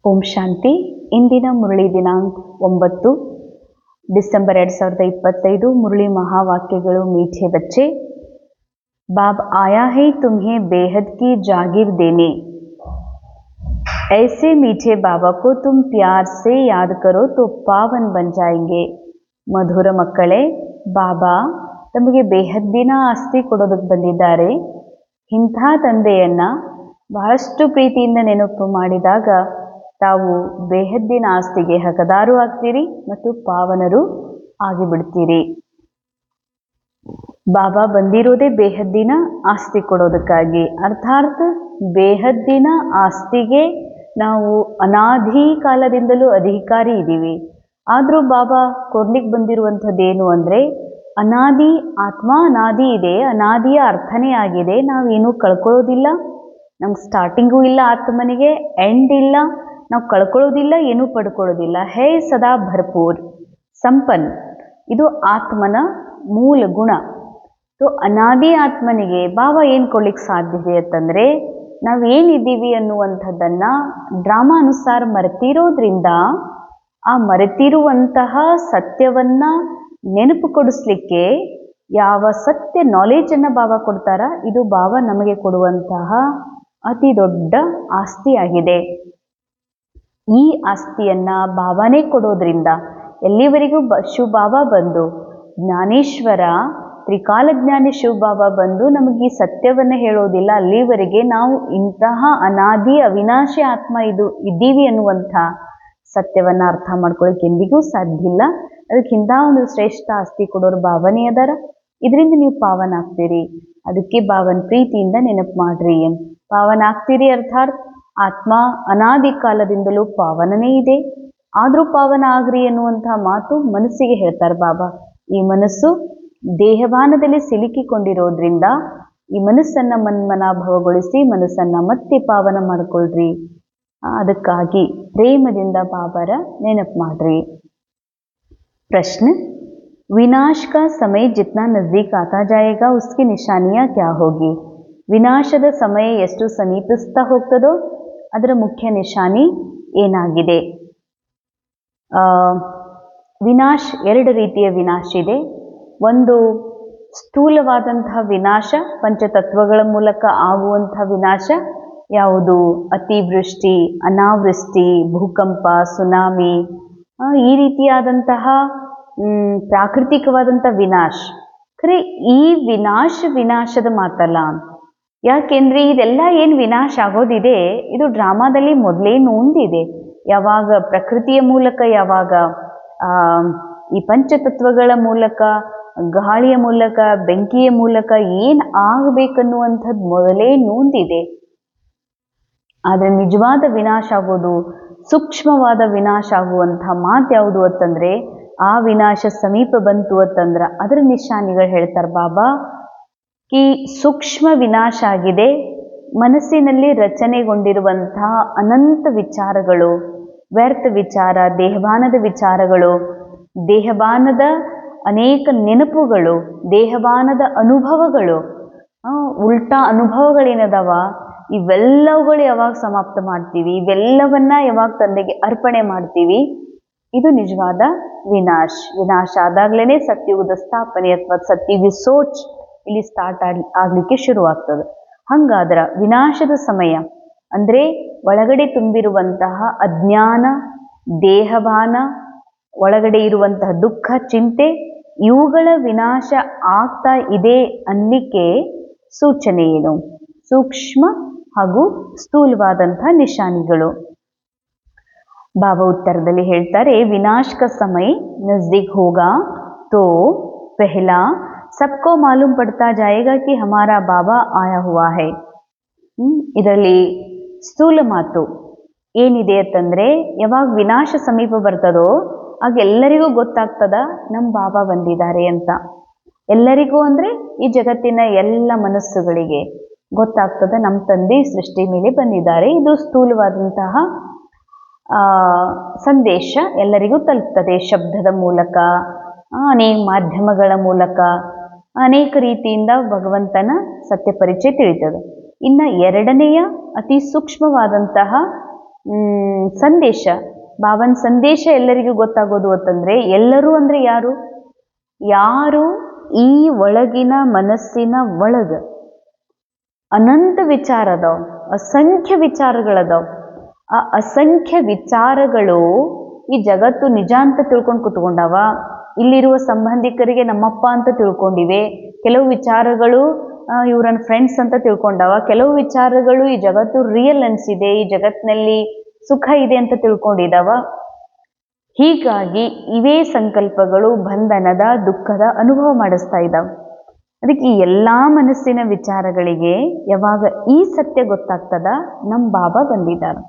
ಓಂ ಶಾಂತಿ. ಇಂದಿನ ಮುರಳಿ ದಿನಾಂಕ 9 ಡಿಸೆಂಬರ್ 2025. ಮುರಳಿ ಮಹಾವಾಕ್ಯಗಳು. ಮೀಠೆ ಬಚ್ಚೆ, बाब आया है तुम्हें बेहद की जागीर देने। ऐसे मीठे बाबा को तुम प्यार से याद करो तो पावन बन जाएंगे। ಮಧುರ ಮಕ್ಕಳೇ, ಬಾಬಾ ತಮಗೆ ಬೇಹದ್ದಿನ ಆಸ್ತಿ ಕೊಡೋದಕ್ಕೆ ಬಂದಿದ್ದಾರೆ. ಇಂಥ ತಂದೆಯನ್ನ ಬಹಳಷ್ಟು ಪ್ರೀತಿಯಿಂದ ನೆನಪು ಮಾಡಿದಾಗ ತಾವು ಬೇಹದ್ದಿನ ಆಸ್ತಿಗೆ ಹಕದಾರು ಆಗ್ತೀರಿ ಮತ್ತು ಪಾವನರು ಆಗಿಬಿಡ್ತೀರಿ. ಬಾಬಾ ಬಂದಿರೋದೇ ಬೇಹದ್ದಿನ ಆಸ್ತಿ ಕೊಡೋದಕ್ಕಾಗಿ. ಅರ್ಥಾತ್ ಬೇಹದ್ದಿನ ಆಸ್ತಿಗೆ ನಾವು ಅನಾದಿ ಕಾಲದಿಂದಲೂ ಅಧಿಕಾರಿ ಇದ್ದೀವಿ. ಆದರೂ ಬಾಬಾ ಕೊಡ್ಲಿಕ್ಕೆ ಬಂದಿರುವಂಥದ್ದೇನು ಅಂದರೆ, ಅನಾದಿ ಆತ್ಮ ಅನಾದಿ ಇದೆ, ಅನಾದಿಯ ಅರ್ಥನೇ ಆಗಿದೆ. ನಾವೇನೂ ಕಳ್ಕೊಳ್ಳೋದಿಲ್ಲ, ನಮ್ಗೆ ಸ್ಟಾರ್ಟಿಂಗೂ ಇಲ್ಲ, ಆತ್ಮನಿಗೆ ಎಂಡ್ ಇಲ್ಲ, ನಾವು ಕಳ್ಕೊಳ್ಳೋದಿಲ್ಲ, ಏನೂ ಪಡ್ಕೊಳ್ಳೋದಿಲ್ಲ. ಹೇ ಸದಾ ಭರ್ಪೂರ್ ಸಂಪನ್, ಇದು ಆತ್ಮನ ಮೂಲ ಗುಣ. ಸೊ ಅನಾದಿ ಆತ್ಮನಿಗೆ ಬಾಬಾ ಏನು ಕೊಡ್ಲಿಕ್ಕೆ ಸಾಧ್ಯತೆ ಅಂತಂದರೆ, ನಾವೇನಿದ್ದೀವಿ ಅನ್ನುವಂಥದ್ದನ್ನು ಡ್ರಾಮಾ ಅನುಸಾರ ಮರೆತಿರೋದ್ರಿಂದ ಆ ಮರೆತಿರುವಂತಹ ಸತ್ಯವನ್ನು ನೆನಪು ಕೊಡಿಸ್ಲಿಕ್ಕೆ ಯಾವ ಸತ್ಯ ನಾಲೆಜನ್ನು ಬಾಬಾ ಕೊಡ್ತಾರ, ಇದು ಬಾಬಾ ನಮಗೆ ಕೊಡುವಂತಹ ಅತಿ ದೊಡ್ಡ ಆಸ್ತಿಯಾಗಿದೆ. ಈ ಆಸ್ತಿಯನ್ನು ಬಾಬಾನೇ ಕೊಡೋದ್ರಿಂದ ಎಲ್ಲಿವರೆಗೂ ಶಿವ ಬಾಬಾ ಬಂದು, ಜ್ಞಾನೇಶ್ವರ ತ್ರಿಕಾಲಜ್ಞಾನಿ ಶಿವ ಬಾಬಾ ಬಂದು ನಮಗೆ ಈ ಸತ್ಯವನ್ನು ಹೇಳೋದಿಲ್ಲ, ಅಲ್ಲಿವರೆಗೆ ನಾವು ಇಂತಹ ಅನಾದಿ ಅವಿನಾಶಿ ಆತ್ಮ ಇದ್ದೀವಿ ಅನ್ನುವಂಥ ಸತ್ಯವನ್ನು ಅರ್ಥ ಮಾಡ್ಕೊಳ್ಳೋಕೆ ಎಂದಿಗೂ ಸಾಧ್ಯ ಇಲ್ಲ. ಅದಕ್ಕಿಂತ ಒಂದು ಶ್ರೇಷ್ಠ ಆಸ್ತಿ ಕೊಡೋರು ಬಾಬಾನೇ ಅದಾರ. ಇದರಿಂದ ನೀವು ಪಾವನ ಆಗ್ತೀರಿ. ಅದಕ್ಕೆ ಬಾಬನ ಪ್ರೀತಿಯಿಂದ ನೆನಪು ಮಾಡ್ರಿ. ಪಾವನ ಆಗ್ತೀರಿ ಅರ್ಥಾತ್ ಆತ್ಮ ಅನಾದಿ ಕಾಲದಿಂದಲೂ ಪಾವನನೇ ಇದೆ. ಆದರೂ ಪಾವನ ಆಗ್ರಿ ಎನ್ನುವಂಥ ಮಾತು ಮನಸ್ಸಿಗೆ ಹೇಳ್ತಾರೆ ಬಾಬಾ. ಈ ಮನಸ್ಸು ದೇಹಭಾನದಲ್ಲಿ ಸಿಲುಕಿಕೊಂಡಿರೋದ್ರಿಂದ ಈ ಮನಸ್ಸನ್ನು ಮನ್ಮನಾಭವಗೊಳಿಸಿ ಮನಸ್ಸನ್ನು ಮತ್ತೆ ಪಾವನ ಮಾಡಿಕೊಳ್ಳ್ರಿ. ಅದಕ್ಕಾಗಿ ಪ್ರೇಮದಿಂದ ಬಾಬರ ನೆನಪು ಮಾಡ್ರಿ. ಪ್ರಶ್ನೆ: विनाश का समय जितना नज़दीक आता जाएगा उसकी निशानियाँ क्या होगी? ವಿನಾಶದ ಸಮಯ ಎಷ್ಟು ಸಮೀಪಿಸ್ತಾ ಹೋಗ್ತದೋ ಅದರ ಮುಖ್ಯ ನಿಶಾನಿ ಏನಾಗಿದೆ? ವಿನಾಶ ಎರಡು ರೀತಿಯ ವಿನಾಶ ಇದೆ. ಒಂದು ಸ್ಥೂಲವಾದಂತಹ ವಿನಾಶ, ಪಂಚತತ್ವಗಳ ಮೂಲಕ ಆಗುವಂಥ ವಿನಾಶ. ಯಾವುದು? ಅತಿವೃಷ್ಟಿ, ಅನಾವೃಷ್ಟಿ, ಭೂಕಂಪ, ಸುನಾಮಿ, ಈ ರೀತಿಯಾದಂತಹ ಪ್ರಾಕೃತಿಕವಾದಂಥ ವಿನಾಶ. ಖರೆ ಈ ವಿನಾಶದ ಮಾತಲ್ಲ. ಯಾಕೆಂದರೆ ಇದೆಲ್ಲ ಏನು ವಿನಾಶ ಆಗೋದಿದೆ, ಇದು ಡ್ರಾಮಾದಲ್ಲಿ ಮೊದಲೇ ನೊಂದಿದೆ. ಯಾವಾಗ ಪ್ರಕೃತಿಯ ಮೂಲಕ, ಯಾವಾಗ ಈ ಪಂಚತತ್ವಗಳ ಮೂಲಕ, ಗಾಳಿಯ ಮೂಲಕ, ಬೆಂಕಿಯ ಮೂಲಕ ಏನು ಆಗಬೇಕನ್ನುವಂಥದ್ದು ಮೊದಲೇ ನೊಂದಿದೆ. ಆದರೆ ನಿಜವಾದ ವಿನಾಶ ಆಗೋದು, ಸೂಕ್ಷ್ಮವಾದ ವಿನಾಶ ಆಗುವಂಥ ಮಾತು ಯಾವುದು ಅಂತಂದರೆ, ಆ ವಿನಾಶ ಸಮೀಪ ಬಂತು ಅಂತಂದ್ರೆ ಅದರ ನಿಶಾನಿಗಳು ಹೇಳ್ತಾರೆ ಬಾಬಾ. ಈ ಸೂಕ್ಷ್ಮ ವಿನಾಶ ಆಗಿದೆ. ಮನಸ್ಸಿನಲ್ಲಿ ರಚನೆಗೊಂಡಿರುವಂತಹ ಅನಂತ ವಿಚಾರಗಳು, ವ್ಯರ್ಥ ವಿಚಾರ, ದೇಹಭಾನದ ವಿಚಾರಗಳು, ದೇಹಭಾನದ ಅನೇಕ ನೆನಪುಗಳು, ದೇಹಭಾನದ ಅನುಭವಗಳು, ಉಲ್ಟಾ ಅನುಭವಗಳೇನದಾವ, ಇವೆಲ್ಲವುಗಳು ಯಾವಾಗ ಸಮಾಪ್ತ ಮಾಡ್ತೀವಿ, ಇವೆಲ್ಲವನ್ನ ಯಾವಾಗ ತಂದೆಗೆ ಅರ್ಪಣೆ ಮಾಡ್ತೀವಿ, ಇದು ನಿಜವಾದ ವಿನಾಶ. ವಿನಾಶ ಆದಾಗ್ಲೇ ಸತ್ಯುಗದ ಸ್ಥಾಪನೆ ಅಥವಾ ಸತ್ಯುಗ ಸೋಚ್ ಇಲ್ಲಿ ಸ್ಟಾರ್ಟ್ ಆಗ್ಲಿಕ್ಕೆ ಶುರುವಾಗ್ತದೆ. ಹಂಗಾದ್ರೆ ವಿನಾಶದ ಸಮಯ ಅಂದರೆ ಒಳಗಡೆ ತುಂಬಿರುವಂತಹ ಅಜ್ಞಾನ, ದೇಹಭಾನ, ಒಳಗಡೆ ಇರುವಂತಹ ದುಃಖ, ಚಿಂತೆ, ಇವುಗಳ ವಿನಾಶ ಆಗ್ತಾ ಇದೆ ಅನ್ನಲಿಕ್ಕೆ ಸೂಚನೆ ಏನು? ಸೂಕ್ಷ್ಮ ಹಾಗೂ ಸ್ಥೂಲವಾದಂತಹ ನಿಶಾನಿಗಳು. ಬಾಬಾ ಉತ್ತರದಲ್ಲಿ ಹೇಳ್ತಾರೆ, ವಿನಾಶ का समय नजदीक होगा तो पहला सबको मालूम पड़ता जाएगा कि हमारा बाबा आया हुआ है. ಇದರಲ್ಲಿ ಸ್ಥೂಲ ಮಾತು ಏನಿದೆ ಅಂತಂದರೆ, ಯಾವಾಗ ವಿನಾಶ ಸಮೀಪ ಬರ್ತದೋ ಆಗ ಎಲ್ಲರಿಗೂ ಗೊತ್ತಾಗ್ತದ ನಮ್ಮ ಬಾಬಾ ಬಂದಿದ್ದಾರೆ ಅಂತ. ಎಲ್ಲರಿಗೂ ಅಂದರೆ ಈ ಜಗತ್ತಿನ ಎಲ್ಲ ಮನಸ್ಸುಗಳಿಗೆ ಗೊತ್ತಾಗ್ತದ ನಮ್ಮ ತಂದೆ ಸೃಷ್ಟಿ ಮೇಲೆ ಬಂದಿದ್ದಾರೆ. ಇದು ಸ್ಥೂಲವಾದಂತಹ ಸಂದೇಶ ಎಲ್ಲರಿಗೂ ತಲುಪ್ತದೆ. ಶಬ್ದದ ಮೂಲಕ, ಅನೇಕ ಮಾಧ್ಯಮಗಳ ಮೂಲಕ, ಅನೇಕ ರೀತಿಯಿಂದ ಭಗವಂತನ ಸತ್ಯ ಪರಿಚಯ ತಿಳಿತದೆ. ಇನ್ನು ಎರಡನೆಯ ಅತಿ ಸೂಕ್ಷ್ಮವಾದಂತಹ ಸಂದೇಶ, ಬಾಬನ ಸಂದೇಶ ಎಲ್ಲರಿಗೂ ಗೊತ್ತಾಗೋದು ಅಂತಂದ್ರೆ, ಎಲ್ಲರೂ ಅಂದ್ರೆ ಯಾರು? ಯಾರು ಈ ಒಳಗಿನ ಮನಸ್ಸಿನ ಒಳಗ ಅನಂತ ವಿಚಾರ ಅದಾವ, ಅಸಂಖ್ಯ ವಿಚಾರಗಳದಾವ. ಆ ಅಸಂಖ್ಯ ವಿಚಾರಗಳು ಈ ಜಗತ್ತು ನಿಜ ಅಂತ ತಿಳ್ಕೊಂಡು ಕುತ್ಕೊಂಡಾವ. ಇಲ್ಲಿರುವ ಸಂಬಂಧಿಕರಿಗೆ ನಮ್ಮಪ್ಪ ಅಂತ ತಿಳ್ಕೊಂಡಿವೆ. ಕೆಲವು ವಿಚಾರಗಳು ಇವ್ರನ್ನ ಫ್ರೆಂಡ್ಸ್ ಅಂತ ತಿಳ್ಕೊಂಡಾವ. ಕೆಲವು ವಿಚಾರಗಳು ಈ ಜಗತ್ತು ರಿಯಲ್ ಅನ್ಸಿದೆ, ಈ ಜಗತ್ತಿನಲ್ಲಿ ಸುಖ ಇದೆ ಅಂತ ತಿಳ್ಕೊಂಡಿದಾವ. ಹೀಗಾಗಿ ಇವೇ ಸಂಕಲ್ಪಗಳು ಬಂಧನದ, ದುಃಖದ ಅನುಭವ ಮಾಡಿಸ್ತಾ ಇದ್ದಾವೆ. ಅದಕ್ಕೆ ಈ ಎಲ್ಲಾ ಮನಸ್ಸಿನ ವಿಚಾರಗಳಿಗೆ ಯಾವಾಗ ಈ ಸತ್ಯ ಗೊತ್ತಾಗ್ತದ, ನಮ್ಮ ಬಾಬಾ ಬಂದಿದ್ದಾರೆ.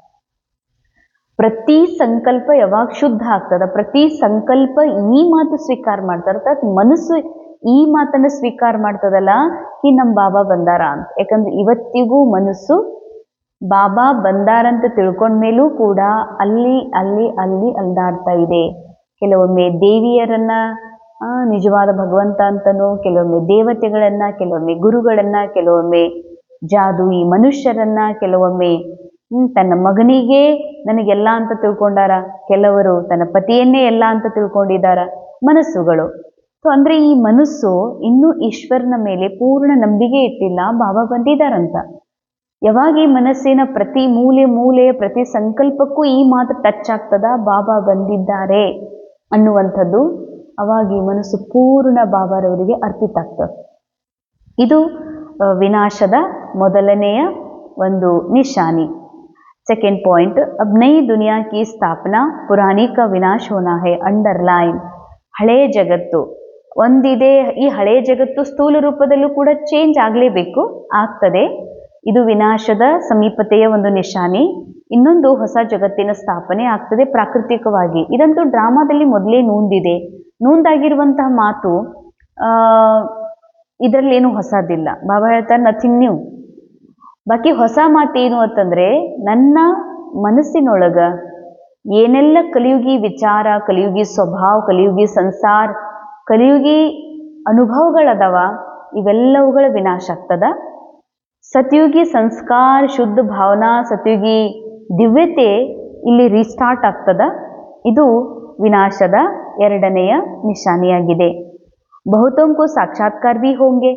ಪ್ರತಿ ಸಂಕಲ್ಪ ಯಾವಾಗ ಶುದ್ಧ ಆಗ್ತದ, ಪ್ರತಿ ಸಂಕಲ್ಪ ಈ ಮಾತು ಸ್ವೀಕಾರ ಮಾಡ್ತಾರ, ಅರ್ಥಾತ್ ಮನಸ್ಸು ಈ ಮಾತನ್ನು ಸ್ವೀಕಾರ ಮಾಡ್ತದಲ್ಲ, ಈ ನಮ್ಮ ಬಾಬಾ ಬಂದಾರ ಅಂತ. ಯಾಕಂದ್ರೆ ಇವತ್ತಿಗೂ ಮನಸ್ಸು ಬಾಬಾ ಬಂದಾರಂತ ತಿಳ್ಕೊಂಡ್ಮೇಲೂ ಕೂಡ ಅಲ್ಲಿ ಅಲ್ಲಿ ಅಲ್ಲಿ ಅಲ್ದಾಡ್ತಾ ಇದೆ. ಕೆಲವೊಮ್ಮೆ ದೇವಿಯರನ್ನ ನಿಜವಾದ ಭಗವಂತ ಅಂತನೋ, ಕೆಲವೊಮ್ಮೆ ದೇವತೆಗಳನ್ನ, ಕೆಲವೊಮ್ಮೆ ಗುರುಗಳನ್ನ, ಕೆಲವೊಮ್ಮೆ ಜಾದೂಯಿ ಮನುಷ್ಯರನ್ನ, ಕೆಲವೊಮ್ಮೆ ತನ್ನ ಮಗನಿಗೆ ನನಗೆಲ್ಲ ಅಂತ ತಿಳ್ಕೊಂಡಾರ, ಕೆಲವರು ತನ್ನ ಪತಿಯನ್ನೇ ಎಲ್ಲ ಅಂತ ತಿಳ್ಕೊಂಡಿದ್ದಾರ ಮನಸ್ಸುಗಳು. ಸೊ ಅಂದ್ರೆ ಈ ಮನಸ್ಸು ಇನ್ನೂ ಈಶ್ವರನ ಮೇಲೆ ಪೂರ್ಣ ನಂಬಿಕೆ ಇಟ್ಟಿಲ್ಲ, ಬಾಬಾ ಬಂದಿದ್ದಾರಂತ. ಯಾವಾಗ ಈ ಮನಸ್ಸಿನ ಪ್ರತಿ ಮೂಲೆಯ ಪ್ರತಿ ಸಂಕಲ್ಪಕ್ಕೂ ಈ ಮಾತು ಟಚ್ ಆಗ್ತದ, ಬಾಬಾ ಬಂದಿದ್ದಾರೆ ಅನ್ನುವಂಥದ್ದು, ಅವಾಗ ಈ ಮನಸ್ಸು ಪೂರ್ಣ ಬಾಬಾರವರಿಗೆ ಅರ್ಪಿತ ಆಗ್ತದೆ. ಇದು ವಿನಾಶದ ಮೊದಲನೆಯ ಒಂದು ನಿಶಾನಿ. सेकेंड पॉइंट, अब नई दुनिया की स्थापना, पुरानी का विनाश होना है. अंडरलाइन. ಹಳೆ ಜಗತ್ತು ಒಂದಿದೆ, ಈ ಹಳೆ ಜಗತ್ತು ಸ್ಥೂಲ ರೂಪದಲ್ಲೂ ಕೂಡ ಚೇಂಜ್ ಆಗಲೇಬೇಕು, ಆಗ್ತದೆ. ಇದು ವಿನಾಶದ ಸಮೀಪತೆಯ ಒಂದು ನಿಶಾನಿ. ಇನ್ನೊಂದು ಹೊಸ ಜಗತ್ತಿನ ಸ್ಥಾಪನೆ ಆಗ್ತದೆ ಪ್ರಾಕೃತಿಕವಾಗಿ. ಇದಂತೂ ಡ್ರಾಮಾದಲ್ಲಿ ಮೊದಲೇ ನೂಂದಾಗಿರುವಂತಹ ಮಾತು, ಇದರಲ್ಲೇನು ಹೊಸದಿಲ್ಲ. ಬಾಬಾ ಹೇಳ್ತಾರೆ ನಥಿಂಗ್ ನ್ಯೂ. ಬಾಕಿ ಹೊಸ ಮಾತೇನು ಅಂತಂದ್ರೆ, ನನ್ನ ಮನಸ್ಸಿನೊಳಗ ಏನೆಲ್ಲ ಕಲಿಯುಗಿ ವಿಚಾರ, ಕಲಿಯುಗಿ ಸ್ವಭಾವ, ಕಲಿಯುಗಿ ಸಂಸಾರ, ಕಲಿಯುಗಿ ಅನುಭವಗಳದಾವ, ಇವೆಲ್ಲವುಗಳ ವಿನಾಶ ಆಗ್ತದ. ಸತ್ಯುಗಿ ಸಂಸ್ಕಾರ, ಶುದ್ಧ ಭಾವನಾ, ಸತ್ಯುಗಿ ದಿವ್ಯತೆ ಇಲ್ಲಿ ರೀಸ್ಟಾರ್ಟ್ ಆಗ್ತದ. ಇದು ವಿನಾಶದ ಎರಡನೆಯ ನಿಶಾನಿಯಾಗಿದೆ. ಬಹುತೋಂಕು ಸಾಕ್ಷಾತ್ಕಾರ ಭೀ ಹೋಂಗೆ,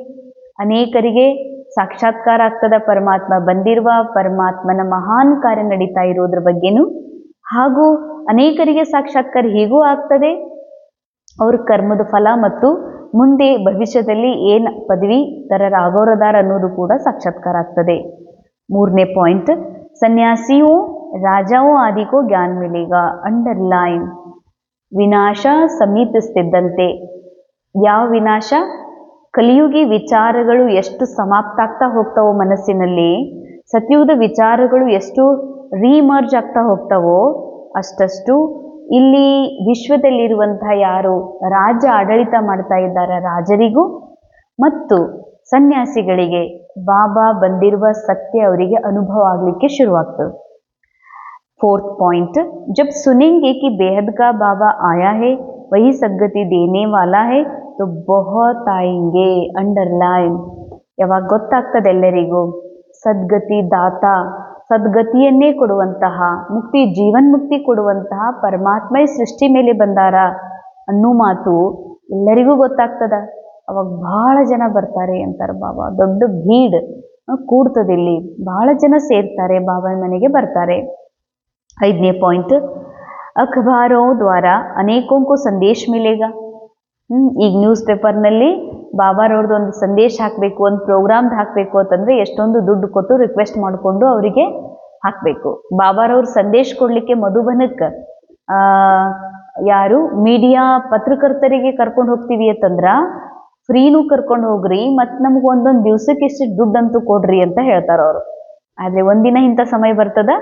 ಅನೇಕರಿಗೆ ಸಾಕ್ಷಾತ್ಕಾರ ಆಗ್ತದ. ಪರಮಾತ್ಮ ಬಂದಿರುವ, ಪರಮಾತ್ಮನ ಮಹಾನ್ ಕಾರ್ಯ ನಡೀತಾ ಇರೋದ್ರ ಬಗ್ಗೆನೂ, ಹಾಗೂ ಅನೇಕರಿಗೆ ಸಾಕ್ಷಾತ್ಕಾರ ಹೀಗೂ ಆಗ್ತದೆ, ಅವ್ರ ಕರ್ಮದ ಫಲ ಮತ್ತು ಮುಂದೆ ಭವಿಷ್ಯದಲ್ಲಿ ಏನು ಪದವಿ ತರರಾಗೋರದಾರ ಅನ್ನೋದು ಕೂಡ ಸಾಕ್ಷಾತ್ಕಾರ ಆಗ್ತದೆ. ಮೂರನೇ ಪಾಯಿಂಟ್, ಸನ್ಯಾಸಿಯೋ ರಾಜಾओं आदि को ज्ञान मिलेगा. अंडरलाइन. ವಿನಾಶ ಸಮೀಪಿಸ್ತಿದ್ದಂತೆ, ಯಾವ ವಿನಾಶ? ಕಲಿಯುಗಿ ವಿಚಾರಗಳು ಎಷ್ಟು ಸಮಾಪ್ತ ಆಗ್ತಾ ಹೋಗ್ತಾವೋ ಮನಸ್ಸಿನಲ್ಲಿ, ಸತ್ಯುಗದ ವಿಚಾರಗಳು ಎಷ್ಟು ರೀಮರ್ಜ್ ಆಗ್ತಾ ಹೋಗ್ತಾವೋ, ಅಷ್ಟಷ್ಟು ಇಲ್ಲಿ ವಿಶ್ವದಲ್ಲಿರುವಂತಹ ಯಾರು ರಾಜ್ಯ ಆಡಳಿತ ಮಾಡ್ತಾ ಇದ್ದಾರೆ ರಾಜರಿಗೂ ಮತ್ತು ಸನ್ಯಾಸಿಗಳಿಗೆ ಬಾಬಾ ಬಂದಿರುವ ಸತ್ಯ ಅವರಿಗೆ ಅನುಭವ ಆಗಲಿಕ್ಕೆ ಶುರುವಾಗ್ತದೆ. फोर्थ पॉइंट, जब सुनेंगे कि बेहद का बाबा आया है, वही सद्गति देने वाला है, तो बहुत आएंगे. अंडरलाइन. ಯಾವಾಗ ಗೊತ್ತಾಗ್ತದೆ ಎಲ್ಲರಿಗೂ ಸದ್ಗತಿ ದಾತ, ಸದ್ಗತಿಯನ್ನೇ ಕೊಡುವಂತಹ, ಮುಕ್ತಿ ಜೀವನ್ಮುಕ್ತಿ ಕೊಡುವಂತಹ ಪರಮಾತ್ಮ ಈ ಸೃಷ್ಟಿ ಮೇಲೆ ಬಂದಾರ ಅನ್ನೋ ಮಾತು ಎಲ್ಲರಿಗೂ ಗೊತ್ತಾಗ್ತದ. ಅವಾಗ ಬಹಳ ಜನ ಬರ್ತಾರೆ ಅಂತಾರೆ ಬಾಬಾ. ದೊಡ್ಡ ಭೀಡ್ ಕೂಡ್ತದಿಲ್ಲಿ, ಬಹಳ ಜನ ಸೇರ್ತಾರೆ, ಬಾಬಾ ಮನೆಗೆ ಬರ್ತಾರೆ. ಐದನೇ ಪಾಯಿಂಟ್, ಅಖಬಾರೋ ದ್ವಾರ ಅನೇಕೋಂಕು ಸಂದೇಶ ಮಿಲೇಗಾ. ಈಗ ನ್ಯೂಸ್ ಪೇಪರ್ನಲ್ಲಿ ಬಾಬಾರವ್ರದ್ದು ಒಂದು ಸಂದೇಶ ಹಾಕಬೇಕು, ಒಂದು ಪ್ರೋಗ್ರಾಮ್ದು ಹಾಕಬೇಕು ಅಂತಂದರೆ ಎಷ್ಟೊಂದು ದುಡ್ಡು ಕೊಟ್ಟು ರಿಕ್ವೆಸ್ಟ್ ಮಾಡಿಕೊಂಡು ಅವರಿಗೆ ಹಾಕಬೇಕು. ಬಾಬಾರವ್ರ ಸಂದೇಶ ಕೊಡಲಿಕ್ಕೆ ಮಧುಬನಕ್ಕೆ ಯಾರು ಮೀಡಿಯಾ ಪತ್ರಕರ್ತರಿಗೆ ಕರ್ಕೊಂಡು ಹೋಗ್ತೀವಿ ಅಂತಂದ್ರೆ ಫ್ರೀನೂ ಕರ್ಕೊಂಡು ಹೋಗ್ರಿ, ಮತ್ತು ನಮ್ಗೆ ಒಂದೊಂದು ದಿವ್ಸಕ್ಕೆ ಇಷ್ಟು ದುಡ್ಡಂತೂ ಕೊಡ್ರಿ ಅಂತ ಹೇಳ್ತಾರೆ ಅವರು. ಆದರೆ ಒಂದಿನ ಇಂಥ ಸಮಯ ಬರ್ತದ,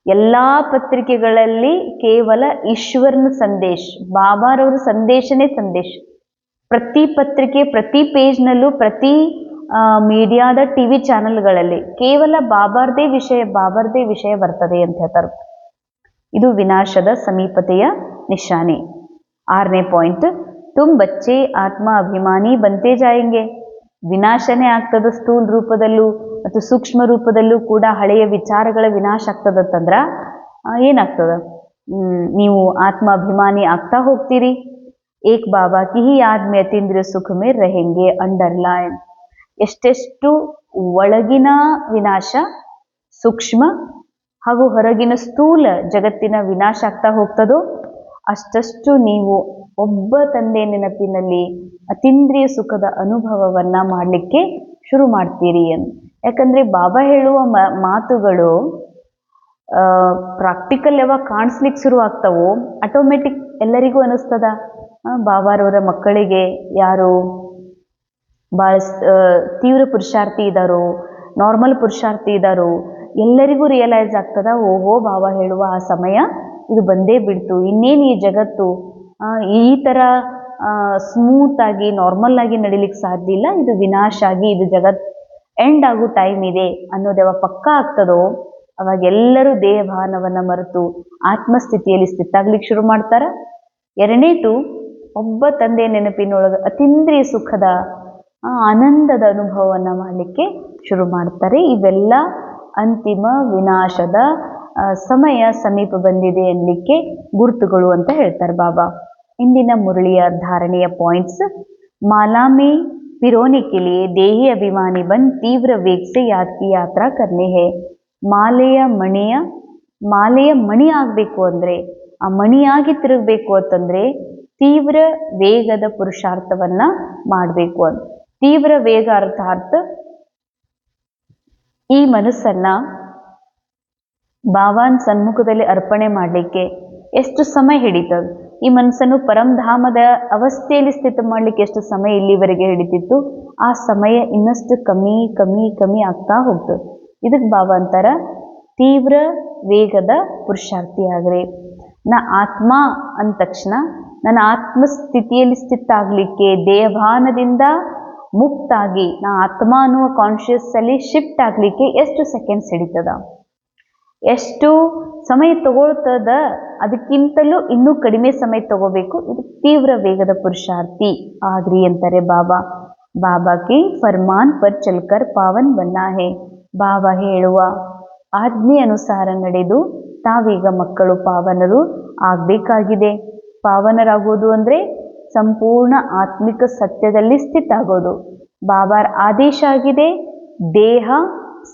ಎಲ್ಲ ಪತ್ರಿಕೆಗಳಲ್ಲಿ ಕೇವಲ ಈಶ್ವರನ ಸಂದೇಶ, ಬಾಬಾರವ್ರ ಸಂದೇಶನೇ ಸಂದೇಶ. ಪ್ರತಿ ಪತ್ರಿಕೆ, ಪ್ರತಿ ಪೇಜ್ನಲ್ಲೂ, ಪ್ರತಿ ಮೀಡಿಯಾದ TV ಚಾನೆಲ್ಗಳಲ್ಲಿ ಕೇವಲ ಬಾಬಾರ್ದೇ ವಿಷಯ ಬರ್ತದೆ ಅಂತ ಹೇಳ್ತಾರೆ. ಇದು ವಿನಾಶದ ಸಮೀಪತೆಯ ನಿಶಾನೆ. ಆರನೇ ಪಾಯಿಂಟ್, ತುಮ್ ಬಚ್ಚೆ ಆತ್ಮ ಅಭಿಮಾನಿ ಬಂತೆ ಜಾಯಂಗೆ. ವಿನಾಶನೇ ಆಗ್ತದ ಸ್ಥೂಲ ರೂಪದಲ್ಲೂ ಮತ್ತು ಸೂಕ್ಷ್ಮ ರೂಪದಲ್ಲೂ ಕೂಡ. ಹಳೆಯ ವಿಚಾರಗಳ ವಿನಾಶ ಆಗ್ತದಂತಂದ್ರ ಏನಾಗ್ತದ, ನೀವು ಆತ್ಮಾಭಿಮಾನಿ ಆಗ್ತಾ ಹೋಗ್ತೀರಿ. ಏಕ್ ಬಾಬಾ ಕಿ ಹಿ ಯಾದ್ ಮೇ ಅತೀಂದ್ರಿಯ ಸುಖ ಮೇ रहेंगे ಅಂಡರ್ಲೈನ್. ಎಷ್ಟೆಷ್ಟು ಒಳಗಿನ ವಿನಾಶ ಸೂಕ್ಷ್ಮ ಹಾಗೂ ಹೊರಗಿನ ಸ್ಥೂಲ ಜಗತ್ತಿನ ವಿನಾಶ ಆಗ್ತಾ ಹೋಗ್ತದೋ ಅಷ್ಟಷ್ಟು ನೀವು ಒಬ್ಬ ತಂದೆ ನೆನಪಿನಲ್ಲಿ ಅತೀಂದ್ರಿಯ ಸುಖದ ಅನುಭವವನ್ನ ಮಾಡಲಿಕ್ಕೆ ಶುರು ಮಾಡ್ತೀರಿ ಅಂತ. ಯಾಕಂದ್ರೆ ಬಾಬಾ ಹೇಳುವ ಮಾತುಗಳು ಪ್ರಾಕ್ಟಿಕಲ್ ಯಾವಾಗ ಕಾಣಿಸ್ಲಿಕ್ಕೆ ಶುರು ಆಗ್ತಾವೋ ಆಟೋಮೆಟಿಕ್ ಎಲ್ಲರಿಗೂ ಅನಿಸ್ತದ. ಬಾಬಾರವರ ಮಕ್ಕಳಿಗೆ ಯಾರು ಭಾಳ ತೀವ್ರ ಪುರುಷಾರ್ಥಿ ಇದ್ದಾರೋ, ನಾರ್ಮಲ್ ಪುರುಷಾರ್ಥಿ ಇದ್ದಾರೋ, ಎಲ್ಲರಿಗೂ ರಿಯಲೈಸ್ ಆಗ್ತದ, ಓಹೋ ಬಾಬಾ ಹೇಳುವ ಆ ಸಮಯ ಇದು ಬಂದೇ ಬಿಡ್ತು. ಇನ್ನೇನು ಈ ಜಗತ್ತು ಈ ಥರ ಸ್ಮೂತ್ ಆಗಿ ನಾರ್ಮಲ್ ಆಗಿ ನಡಿಲಿಕ್ಕೆ ಸಾಧ್ಯ ಇಲ್ಲ, ಇದು ವಿನಾಶ ಆಗಿ ಇದು ಜಗತ್ ಎಂಡ್ ಆಗೋ ಟೈಮ್ ಇದೆ ಅನ್ನೋದು ಯಾವಾಗ ಪಕ್ಕಾ ಆಗ್ತದೋ ಅವಾಗ ಎಲ್ಲರೂ ದೇಹಭಾನವನ್ನು ಮರೆತು ಆತ್ಮಸ್ಥಿತಿಯಲ್ಲಿ ಸ್ಥಿತಾಗ್ಲಿಕ್ಕೆ ಶುರು ಮಾಡ್ತಾರ. ಎರಡನೇದು, ಒಬ್ಬ ತಂದೆ ನೆನಪಿನೊಳಗೆ ಅತೀಂದ್ರಿಯ ಸುಖದ ಆನಂದದ ಅನುಭವವನ್ನು ಮಾಡಲಿಕ್ಕೆ ಶುರು ಮಾಡ್ತಾರೆ. ಇವೆಲ್ಲ ಅಂತಿಮ ವಿನಾಶದ ಸಮಯ ಸಮೀಪ ಬಂದಿದೆ ಅನ್ನಲಿಕ್ಕೆ ಗುರುತುಗಳು ಅಂತ ಹೇಳ್ತಾರೆ ಬಾಬಾ. ಇಂದಿನ ಮುರಳಿಯ ಧಾರಣೆಯ ಪಾಯಿಂಟ್ಸ್: माला में पिरोने के लिए देही अभिमानी बन तीव्र वेग से याद की यात्रा करनी है. ಮಾಲೆಯ ಮಣಿ ಆಗಬೇಕು ಅಂದರೆ, ಆ ಮಣಿಯಾಗಿ ತಿರುಗಬೇಕು ಅಂತಂದ್ರೆ ತೀವ್ರ ವೇಗದ ಪುರುಷಾರ್ಥವನ್ನ ಮಾಡಬೇಕು ಅಂತ. ತೀವ್ರ ವೇಗ ಅರ್ಥಾತ್ ಈ ಮನಸ್ಸನ್ನ ಬಾಬಾನ್ ಸನ್ಮುಖದಲ್ಲಿ ಅರ್ಪಣೆ ಮಾಡಲಿಕ್ಕೆ ಎಷ್ಟು ಸಮಯ ಹಿಡಿತದ? ಈ ಮನಸ್ಸನ್ನು ಪರಂಧಾಮದ ಅವಸ್ಥೆಯಲ್ಲಿ ಸ್ಥಿತ ಮಾಡಲಿಕ್ಕೆ ಎಷ್ಟು ಸಮಯ ಇಲ್ಲಿವರೆಗೆ ಹಿಡಿತಿತ್ತು? ಆ ಸಮಯ ಇನ್ನಷ್ಟು ಕಮ್ಮಿ ಕಮ್ಮಿ ಕಮ್ಮಿ ಆಗ್ತಾ ಹೋಗ್ತದೆ. ಇದಕ್ಕೆ ಬಾಬಾ ಅಂತಾರ ತೀವ್ರ ವೇಗದ ಪುರುಷಾರ್ಥಿ ಆಗ್ರಿ. ನಾ ಆತ್ಮ ಅಂದ ತಕ್ಷಣ ನನ್ನ ಆತ್ಮಸ್ಥಿತಿಯಲ್ಲಿ ಸ್ಥಿತ ಆಗ್ಲಿಕ್ಕೆ ದೇಹಭಾನದಿಂದ ಮುಕ್ತಾಗಿ ನಾ ಆತ್ಮ ಅನ್ನುವ ಕಾನ್ಶಿಯಸ್ ಅಲ್ಲಿ ಶಿಫ್ಟ್ ಆಗ್ಲಿಕ್ಕೆ ಎಷ್ಟು ಸೆಕೆಂಡ್ಸ್ ಹಿಡಿತದ, ಎಷ್ಟು ಸಮಯ ತಗೊಳ್ತದ? ಅದಕ್ಕಿಂತಲೂ ಇನ್ನೂ ಕಡಿಮೆ ಸಮಯ ತಗೋಬೇಕು. ಇದು ತೀವ್ರ ವೇಗದ ಪುರುಷಾರ್ಥಿ ಆಗ್ರಿ ಅಂತಾರೆ ಬಾಬಾ. ಬಾಬಾ ಕಿ ಫರ್ಮಾನ್ ಪರ್ ಚಲ್ಕರ್ ಪಾವನ್ ಬನ್ನ ಹೇ. ಬಾಬಾ ಹೇಳುವ ಆಜ್ಞೆ ಅನುಸಾರ ನಡೆದು ತಾವೀಗ ಮಕ್ಕಳು ಪಾವನರು ಆಗ್ಬೇಕಾಗಿದೆ. ಪಾವನರಾಗೋದು ಅಂದ್ರೆ ಸಂಪೂರ್ಣ ಆತ್ಮಿಕ ಸತ್ಯದಲ್ಲಿ ಸ್ಥಿತ ಆಗೋದು. ಬಾಬಾರ ಆದೇಶ ಆಗಿದೆ, ದೇಹ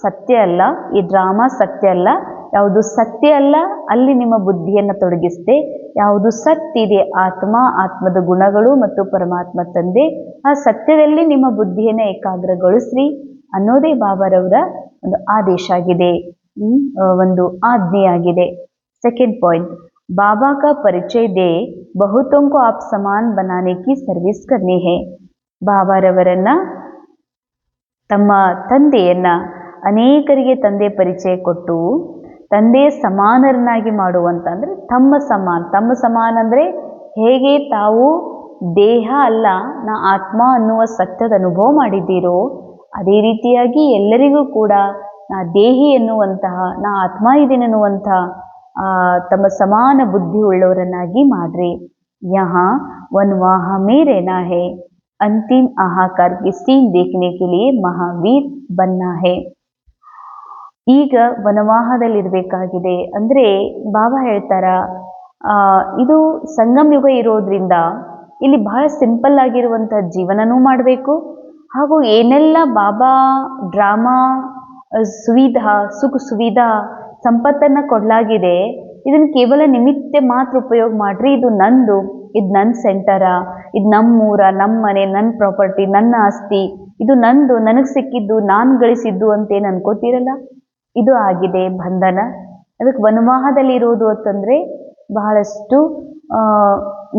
ಸತ್ಯ ಅಲ್ಲ, ಈ ಡ್ರಾಮಾ ಸತ್ಯ ಅಲ್ಲ. ಯಾವುದು ಸತ್ಯ ಅಲ್ಲ ಅಲ್ಲಿ ನಿಮ್ಮ ಬುದ್ಧಿಯನ್ನು ತೊಡಗಿಸದೆ, ಯಾವುದು ಸತ್ಯ ಇದೆ ಆತ್ಮ, ಆತ್ಮದ ಗುಣಗಳು ಮತ್ತು ಪರಮಾತ್ಮ ತಂದೆ, ಆ ಸತ್ಯದಲ್ಲಿ ನಿಮ್ಮ ಬುದ್ಧಿಯನ್ನು ಏಕಾಗ್ರಗೊಳಿಸ್ರಿ ಅನ್ನೋದೇ ಬಾಬಾರವರ ಒಂದು ಆದೇಶ ಆಗಿದೆ, ಒಂದು ಆಜ್ಞೆಯಾಗಿದೆ. ಸೆಕೆಂಡ್ ಪಾಯಿಂಟ್, बाबा का परिचय दे बहुतों को आप समान बनाने की सर्विस करनी है. ಬಾಬಾರವರನ್ನ ತಮ್ಮ ತಂದೆಯನ್ನ ಅನೇಕರಿಗೆ ತಂದೆ ಪರಿಚಯ ಕೊಟ್ಟು ತಂದೆಯ ಸಮಾನರನ್ನಾಗಿ ಮಾಡುವಂತ, ಅಂದ್ರೆ ತಮ್ಮ ಸಮಾನ ಅಂದ್ರೆ ಹೇಗೆ ತಾವು ದೇಹ ಅಲ್ಲ ನಾ ಆತ್ಮ ಅನ್ನುವ ಸತ್ಯದ ಅನುಭವ ಮಾಡಿದ್ದೀರೋ ಅದೇ ರೀತಿಯಾಗಿ ಎಲ್ಲರಿಗೂ ಕೂಡ ನಾ ದೇಹಿ ಎನ್ನುವಂತಹ, ನಾ ಆತ್ಮ ಇದ್ದೀನಿ ಅನ್ನುವಂತಹ ತಮ್ಮ ಸಮಾನ ಬುದ್ಧಿ ಉಳ್ಳವರನ್ನಾಗಿ ಮಾಡ್ರಿ. ಯಹಾ ವನವಾಹ ಮೇ रहना है, अंतिम आहाकार की सीन देखने के लिए महावीर बनना है. ಈಗ ವನವಾಹದಲ್ಲಿರ್ಬೇಕಾಗಿದೆ ಅಂದ್ರೆ ಬಾಬಾ ಹೇಳ್ತಾರ, ಇದು ಸಂಗಮ ಯುಗ ಇರೋದ್ರಿಂದ ಇಲ್ಲಿ ಬಹಳ ಸಿಂಪಲ್ ಆಗಿರುವಂತಹ ಜೀವನನೂ ಮಾಡಬೇಕು, ಹಾಗೂ ಏನೆಲ್ಲ ಬಾಬಾ ಡ್ರಾಮಾ ಸುವಿಧಾ ಸುಖ ಸುವಿಧಾ ಸಂಪತ್ತನ್ನ ಕೊಡಲಾಗಿದೆ ಇದನ್ನು ಕೇವಲ ನಿಮಿತ್ತ ಮಾತ್ರ ಉಪಯೋಗ ಮಾಡ್ರಿ. ಇದು ನಂದು, ಇದು ನನ್ನ ಸೆಂಟರ, ಇದು ನಮ್ಮೂರ, ನಮ್ಮ ಮನೆ, ನನ್ನ ಪ್ರಾಪರ್ಟಿ, ನನ್ನ ಆಸ್ತಿ, ಇದು ನಂದು, ನನಗೆ ಸಿಕ್ಕಿದ್ದು, ನಾನು ಗಳಿಸಿದ್ದು ಅಂತೇನು ಅನ್ಕೋತಿರಲ್ಲ, ಇದು ಆಗಿದೆ ಬಂಧನ. ಅದಕ್ಕೆ ವನವಾಹದಲ್ಲಿ ಇರೋದು ಅಂತಂದ್ರೆ ಬಹಳಷ್ಟು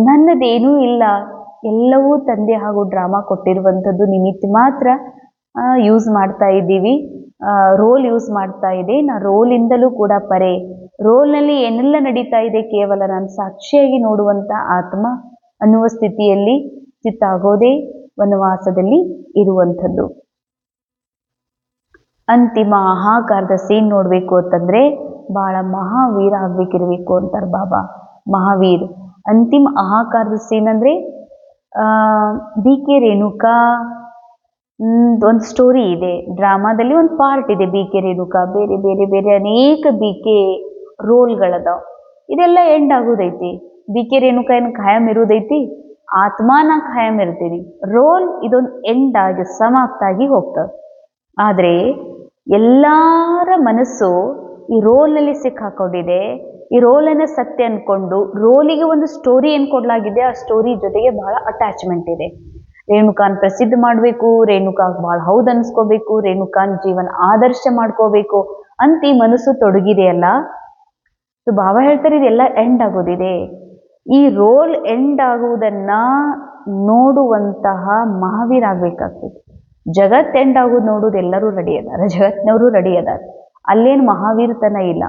ನನ್ನದೇನೂ ಇಲ್ಲ, ಎಲ್ಲವೂ ತಂದೆ ಹಾಗೂ ಡ್ರಾಮಾ ಕೊಟ್ಟಿರುವಂಥದ್ದು ನಿಮಿತ್ತ ಮಾತ್ರ ಯೂಸ್ ಮಾಡ್ತಾ ಇದ್ದೀವಿ, ರೋಲ್ ಯೂಸ್ ಮಾಡ್ತಾ ಇದೆ. ನಾ ರೋಲಿಂದಲೂ ಕೂಡ ಪರೆ, ರೋಲ್ನಲ್ಲಿ ಏನೆಲ್ಲ ನಡೀತಾ ಇದೆ ಕೇವಲ ನಾನು ಸಾಕ್ಷಿಯಾಗಿ ನೋಡುವಂಥ ಆತ್ಮ ಅನ್ನುವ ಸ್ಥಿತಿಯಲ್ಲಿ ಸ್ಥಿತ ಆಗೋದೇ ವನವಾಸದಲ್ಲಿ ಇರುವಂಥದ್ದು. ಅಂತಿಮ ಆಹಾಕಾರದ ಸೀನ್ ನೋಡಬೇಕು ಅಂತಂದ್ರೆ ಬಹಳ ಮಹಾವೀರ ಆಗ್ಬೇಕಿರ್ಬೇಕು ಅಂತಾರೆ ಬಾಬಾ. ಮಹಾವೀರ್ ಅಂತಿಮ ಆಹಾಕಾರದ ಸೀನ್ ಅಂದ್ರೆ ಬಿ ಕೆ ರೇಣುಕಾ ಒಂದು ಸ್ಟೋರಿ ಇದೆ, ಡ್ರಾಮಾದಲ್ಲಿ ಒಂದು ಪಾರ್ಟ್ ಇದೆ. ಬಿ ಕೆ ರೇಣುಕಾ ಬೇರೆ ಬೇರೆ ಬೇರೆ ಅನೇಕ ಬಿ ಕೆ ರೋಲ್ಗಳದಾವ. ಇದೆಲ್ಲ ಎಂಡ್ ಆಗೋದೈತಿ. ಬಿ ಕೆ ರೇಣುಕಾ ಏನು ಖಾಯಂ ಇರೋದೈತಿ? ಆತ್ಮ ನಾ ಖಾಯಂ ಇರ್ತೀನಿ. ರೋಲ್ ಇದೊಂದು ಎಂಡ್ ಆಗಿ ಸಮಾಪ್ತಾಗಿ ಹೋಗ್ತದೆ. ಆದರೆ ಎಲ್ಲರ ಮನಸ್ಸು ಈ ರೋಲ್ನಲ್ಲಿ ಸಿಕ್ಕಾಕೊಂಡಿದೆ. ಈ ರೋಲನ್ನು ಸತ್ಯ ಅನ್ಕೊಂಡು ರೋಲಿಗೆ ಒಂದು ಸ್ಟೋರಿ ಏನು ಕೊಡಲಾಗಿದೆ, ಆ ಸ್ಟೋರಿ ಜೊತೆಗೆ ಬಹಳ ಅಟ್ಯಾಚ್ಮೆಂಟ್ ಇದೆ. ರೇಣುಕಾನ್ ಪ್ರಸಿದ್ಧ ಮಾಡಬೇಕು, ರೇಣುಕಾಗ್ ಭಾಳ ಹೌದು ಅನ್ಸ್ಕೋಬೇಕು, ರೇಣುಕಾನ್ ಜೀವನ ಆದರ್ಶ ಮಾಡ್ಕೋಬೇಕು ಅಂತ ಈ ಮನಸ್ಸು ತೊಡಗಿದೆಯಲ್ಲ. ಬಾಬಾ ಹೇಳ್ತಾರೆ ಇದೆಲ್ಲ ಎಂಡ್ ಆಗೋದಿದೆ. ಈ ರೋಲ್ ಎಂಡ್ ಆಗುವುದನ್ನ ನೋಡುವಂತಹ ಮಹಾವೀರ್ ಆಗ್ಬೇಕಾಗ್ತದೆ. ಜಗತ್ ಎಂಡ್ ಆಗೋದು ನೋಡೋದು ಎಲ್ಲರೂ ರೆಡಿ ಅದಾರ, ಜಗತ್ನವರು ರೆಡಿ ಅದಾರ. ಅಲ್ಲೇನು ಮಹಾವೀರ್ತನ ಇಲ್ಲ.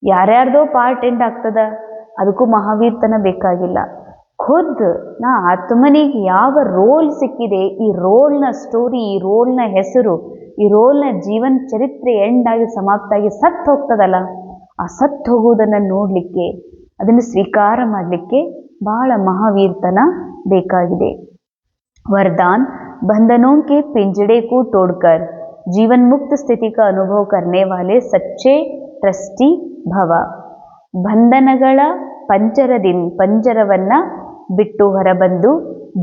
ಯಾರ್ಯಾರ್ದೋ ಪಾರ್ಟ್ ಎಂಡ್ ಆಗ್ತದ, ಅದಕ್ಕೂ ಮಹಾವೀರ್ತನ ಬೇಕಾಗಿಲ್ಲ. ಖುದ್ ನಾ ಆತ್ಮನಿಗೆ ಯಾವ ರೋಲ್ ಸಿಕ್ಕಿದೆ, ಈ ರೋಲ್ನ ಸ್ಟೋರಿ, ಈ ರೋಲ್ನ ಹೆಸರು, ಈ ರೋಲ್ನ ಜೀವನ ಚರಿತ್ರೆ ಎಂಡ್ ಆಗಿ ಸಮಾಪ್ತಾಗಿ ಸತ್ತು ಹೋಗ್ತದಲ್ಲ, ಆ ಸತ್ತು ಹೋಗುವುದನ್ನು ನೋಡಲಿಕ್ಕೆ, ಅದನ್ನು ಸ್ವೀಕಾರ ಮಾಡಲಿಕ್ಕೆ ಬಹಳ ಮಹಾವೀರ್ತನ ಬೇಕಾಗಿದೆ. वरदान बंधनों के पिंजड़े को तोड़कर जीवन मुक्त स्थिति का अनुभव करने वाले सच्चे ट्रस्टी भव. ಬಂಧನಗಳ ಪಂಜರವನ್ನ ಬಿಟ್ಟು ಹೊರಬಂದು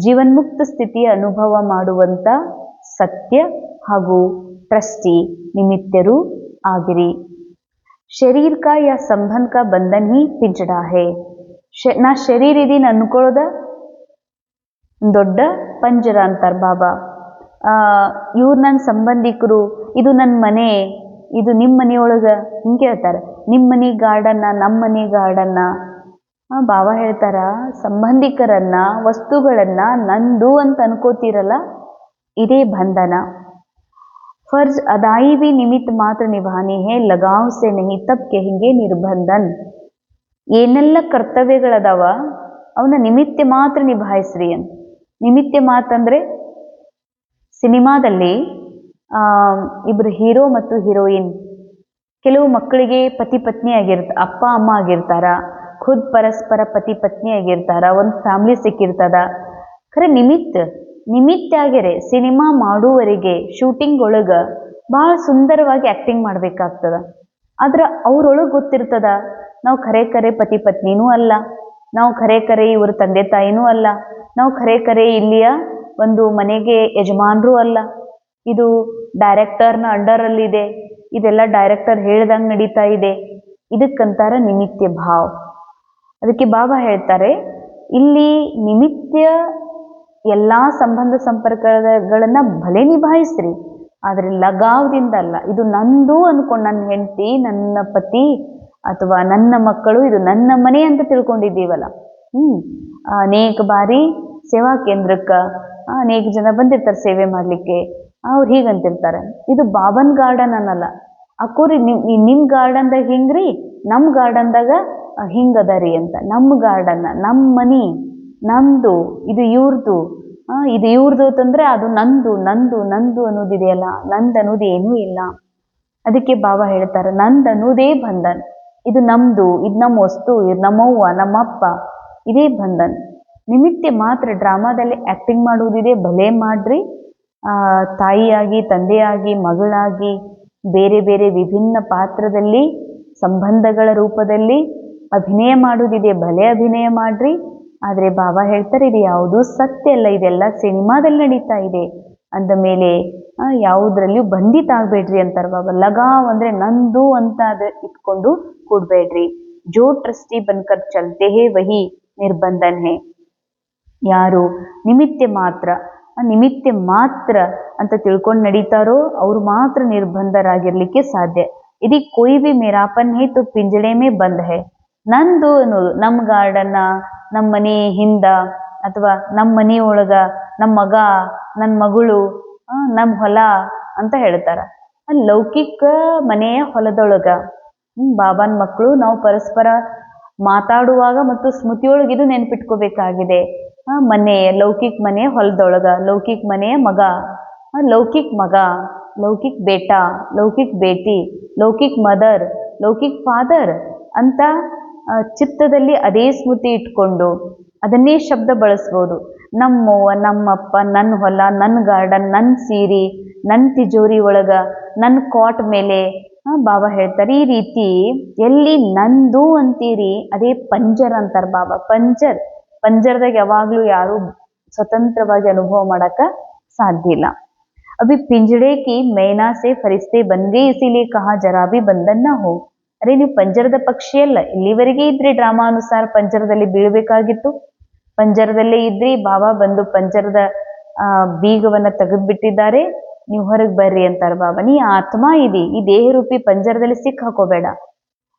ಜೀವನ್ಮುಕ್ತ ಸ್ಥಿತಿಯ ಅನುಭವ ಮಾಡುವಂತ ಸತ್ಯ ಹಾಗೂ ಟ್ರಸ್ಟಿ ನಿಮಿತ್ತರು ಆಗಿರಿ. ಶರೀರ का या संबंध का बंधन ही पिंजड़ा है. ನಾ ಶರೀರ ಇದೀನಿ ಅನ್ಕೊಳ್ಳೋದ ದೊಡ್ಡ ಪಂಜರ ಅಂತಾರೆ ಬಾಬಾ. ಇವ್ರು ನನ್ನ ಸಂಬಂಧಿಕರು, ಇದು ನನ್ನ ಮನೆ, ಇದು ನಿಮ್ಮ ಮನೆಯೊಳಗೆ ಹಿಂಗೆ ಹೇಳ್ತಾರೆ. ನಿಮ್ಮ ಮನೆ ಗಾರ್ಡನ್ನ, ನಮ್ಮ ಮನೆ ಗಾರ್ಡನ್ನ. ಬಾಬಾ ಹೇಳ್ತಾರ, ಸಂಬಂಧಿಕರನ್ನ, ವಸ್ತುಗಳನ್ನ ನಂದು ಅಂತ ಅನ್ಕೋತಿರಲ್ಲ, ಇದೇ ಬಂಧನ. फर्ज अदाई भी निमित्त मात्र निभानी है, लगाव से नहीं तब कहेंगे निर्बंधन. ಏನೆಲ್ಲ ಕರ್ತವ್ಯಗಳದಾವ ಅವನ್ನ ನಿಮಿತ್ತ ಮಾತ್ರ ನಿಭಾಯಿಸ್ರಿ ಅಂತ. ನಿಮಿತ್ತ ಮಾತಂದ್ರೆ ಸಿನಿಮಾದಲ್ಲಿ ಇಬ್ರು ಹೀರೋ ಮತ್ತು ಹೀರೋಯಿನ್, ಕೆಲವು ಮಕ್ಕಳಿಗೆ ಪತಿ ಪತ್ನಿ ಅಪ್ಪ ಅಮ್ಮ ಆಗಿರ್ತಾರ, ಖುದ್ ಪರಸ್ಪರ ಪತಿ ಪತ್ನಿ ಆಗಿರ್ತಾರ, ಒಂದು ಫ್ಯಾಮಿಲಿ ಸಿಕ್ಕಿರ್ತದ. ಖರೆ ನಿಮಿತ್ತ ಆಗ್ಯಾರೆ ಸಿನಿಮಾ ಮಾಡುವವರೆಗೆ ಶೂಟಿಂಗ್ ಒಳಗ ಭಾಳ ಸುಂದರವಾಗಿ ಆಕ್ಟಿಂಗ್ ಮಾಡ್ಬೇಕಾಗ್ತದ. ಆದ್ರೆ ಅವ್ರೊಳಗೆ ಗೊತ್ತಿರ್ತದ, ನಾವು ಖರೆ ಪತಿ ಪತ್ನಿನೂ ಅಲ್ಲ, ನಾವು ಖರೆ ಇವ್ರ ತಂದೆ ತಾಯಿನೂ ಅಲ್ಲ, ನಾವು ಖರೆ ಇಲ್ಲಿಯ ಒಂದು ಮನೆಗೆ ಯಜಮಾನರೂ ಅಲ್ಲ, ಇದು ಡೈರೆಕ್ಟರ್ನ ಅಂಡರಲ್ಲಿದೆ, ಇದೆಲ್ಲ ಡೈರೆಕ್ಟರ್ ಹೇಳ್ದಂಗೆ ನಡೀತಾ ಇದೆ. ಇದಕ್ಕಂತಾರ ನಿಮಿತ್ಯ ಭಾವ. ಅದಕ್ಕೆ ಬಾಬಾ ಹೇಳ್ತಾರೆ, ಇಲ್ಲಿ ನಿಮಿತ್ಯ ಎಲ್ಲ ಸಂಬಂಧ ಸಂಪರ್ಕಗಳನ್ನ ಭಲೆ ನಿಭಾಯಿಸ್ರಿ, ಆದರೆ ಲಗಾವದಿಂದ ಅಲ್ಲ. ಇದು ನಂದು ಅನ್ಕೊಂಡು, ನನ್ನ ಹೆಂಡತಿ, ನನ್ನ ಪತಿ ಅಥವಾ ನನ್ನ ಮಕ್ಕಳು, ಇದು ನನ್ನ ಮನೆ ಅಂತ ತಿಳ್ಕೊಂಡಿದ್ದೀವಲ್ಲ. ಅನೇಕ ಬಾರಿ ಸೇವಾ ಕೇಂದ್ರಕ್ಕೆ ಅನೇಕ ಜನ ಬಂದಿರ್ತಾರೆ ಸೇವೆ ಮಾಡಲಿಕ್ಕೆ. ಅವ್ರು ಹೀಗಂತಿರ್ತಾರೆ, ಇದು ಬಾಬನ್ ಗಾರ್ಡನ್ ಅನ್ನಲ್ಲ, ಅಕ್ಕೋರಿ ನಿಮ್ಮ ಗಾರ್ಡನ್ದಾಗ ಹಿಂಗ್ರಿ, ನಮ್ಮ ಗಾರ್ಡನ್ದಾಗ ಹಿಂಗದ ರೀ ಅಂತ. ನಮ್ಮ ಗಾರ್ಡನ್ನ, ನಮ್ಮ ಮನಿ ನಮ್ದು, ಇದು ಇವ್ರದು, ಇದು ಇವ್ರದು ಅಂತಂದ್ರೆ ಅದು ನಂದು ಅನ್ನೋದಿದೆಯಲ್ಲ, ನಂದು ಅನ್ನೋದು ಏನೂ ಇಲ್ಲ. ಅದಕ್ಕೆ ಬಾಬಾ ಹೇಳ್ತಾರೆ, ನಂದು ಅನ್ನೋದೇ ಬಂಧನ್, ಇದು ನಮ್ದು, ಇದು ನಮ್ಮ ವಸ್ತು, ಇದು ನಮ್ಮವ್ವ ನಮ್ಮಪ್ಪ, ಇದೇ ಬಂಧನ್. ನಿಮಿತ್ತ ಮಾತ್ರ ಡ್ರಾಮಾದಲ್ಲಿ ಆಕ್ಟಿಂಗ್ ಮಾಡುವುದಿದೆ, ಭಲೆ ಮಾಡ್ರಿ. ತಾಯಿಯಾಗಿ, ತಂದೆಯಾಗಿ, ಮಗಳಾಗಿ, ಬೇರೆ ಬೇರೆ ವಿಭಿನ್ನ ಪಾತ್ರದಲ್ಲಿ ಸಂಬಂಧಗಳ ರೂಪದಲ್ಲಿ ಅಭಿನಯ ಮಾಡುವುದಿದೆ, ಭಲೆ ಅಭಿನಯ ಮಾಡ್ರಿ. ಆದರೆ ಬಾಬಾ ಹೇಳ್ತಾರೆ, ಇದು ಯಾವುದೂ ಸತ್ಯ ಅಲ್ಲ, ಇದೆಲ್ಲ ಸಿನಿಮಾದಲ್ಲಿ ನಡೀತಾ ಇದೆ ಅಂದ ಮೇಲೆ ಯಾವುದ್ರಲ್ಲಿಯೂ ಬಂಧಿತ ಆಗಬೇಡ್ರಿ ಅಂತಾರೆ ಬಾಬಾ. ಲಗಾವ್ ಅಂದರೆ ನಂದು ಅಂತ ಅದು ಇಟ್ಕೊಂಡು ಕೂಡಬೇಡ್ರಿ. ಜೋ ಟ್ರಸ್ಟಿ ಬನ್ಕರ್ ಚಲ್ತೆ ಹೇ ವಹಿ ನಿರ್ಬಂಧನ್ ಹೇ. ಯಾರು ನಿಮಿತ್ತ ಮಾತ್ರ ಅಂತ ತಿಳ್ಕೊಂಡು ನಡೀತಾರೋ ಅವ್ರು ಮಾತ್ರ ನಿರ್ಬಂಧರಾಗಿರ್ಲಿಕ್ಕೆ ಸಾಧ್ಯ. ಇದಕ್ಕೆ ಕೊಯ್ ಬಿ ಮೇರಾಪನ್ ಹೇ ತೋ ಪಿಂಜಡೆ ಮೇ ಬಂದ್ ಹೇ. ನಂದು ಅನ್ನೋದು ನಮ್ಮ ಗಾರ್ಡನ್ನ, ನಮ್ಮ ಮನೆ ಹಿಂದ, ಅಥವಾ ನಮ್ಮ ಮನೆ ಒಳಗ ನಮ್ಮ ಮಗ, ನನ್ನ ಮಗಳು, ನಮ್ಮ ಹೊಲ ಅಂತ ಹೇಳ್ತಾರ. ಲೌಕಿಕ ಮನೆಯ ಹೊಲದೊಳಗ ಬಾಬಾನ ಮಕ್ಕಳು ನಾವು ಪರಸ್ಪರ ಮಾತಾಡುವಾಗ ಮತ್ತು ಸ್ಮೃತಿಯೊಳಗೆ ಇದು ನೆನ್ಪಿಟ್ಕೋಬೇಕಾಗಿದೆ. ಲೌಕಿಕ ಮನೆಯ ಹೊಲದೊಳಗ, ಲೌಕಿಕ ಮನೆಯ ಮಗ, ಲೌಕಿಕ ಬೇಟಾ, ಲೌಕಿಕ ಬೇಟಿ, ಲೌಕಿಕ ಮದರ್, ಲೌಕಿಕ ಫಾದರ್ ಅಂತ ಚಿತ್ತದಲ್ಲಿ ಅದೇ ಸ್ಮೃತಿ ಇಟ್ಕೊಂಡು ಅದನ್ನೇ ಶಬ್ದ ಬಳಸ್ಬೋದು. ನಮ್ಮವ್ವ, ನಮ್ಮಪ್ಪ, ನನ್ನ ಹೊಲ, ನನ್ನ ಗಾರ್ಡನ್, ನನ್ನ ಸೀರೆ, ನನ್ನ ತಿಜೋರಿ ಒಳಗ, ನನ್ನ ಕಾಟ್ ಮೇಲೆ ಬಾಬಾ ಹೇಳ್ತಾರೆ ಈ ರೀತಿ ಎಲ್ಲಿ ನಂದು ಅಂತೀರಿ ಅದೇ ಪಂಜರ್ ಅಂತಾರ ಬಾಬಾ. ಪಂಜರದಾಗ ಯಾವಾಗ್ಲೂ ಯಾರು ಸ್ವತಂತ್ರವಾಗಿ ಅನುಭವ ಮಾಡಕ ಸಾಧ್ಯ ಇಲ್ಲ. अभी पिंजड़े की मैना से फरिश्ते बन गए इसीलिए कहा जरा भी बंधन न हो. ಅರೆ ನೀವು ಪಂಜರದ ಪಕ್ಷಿ ಅಲ್ಲ, ಇಲ್ಲಿವರೆಗೆ ಇದ್ರಿ ಡ್ರಾಮಾ ಅನುಸಾರ ಪಂಜರದಲ್ಲಿ ಬೀಳ್ಬೇಕಾಗಿತ್ತು, ಪಂಜರದಲ್ಲೇ ಇದ್ರಿ, ಬಾಬಾ ಬಂದು ಪಂಜರದ ಬೀಗವನ್ನ ತೆಗೆದ್ಬಿಟ್ಟಿದ್ದಾರೆ, ನೀವು ಹೊರಗೆ ಬರ್ರಿ ಅಂತಾರ ಬಾಬಾ. ನೀ ಆತ್ಮ ಇದಿ, ಈ ದೇಹ ರೂಪಿ ಪಂಜರದಲ್ಲಿ ಸಿಕ್ಕ ಹಾಕೋಬೇಡ.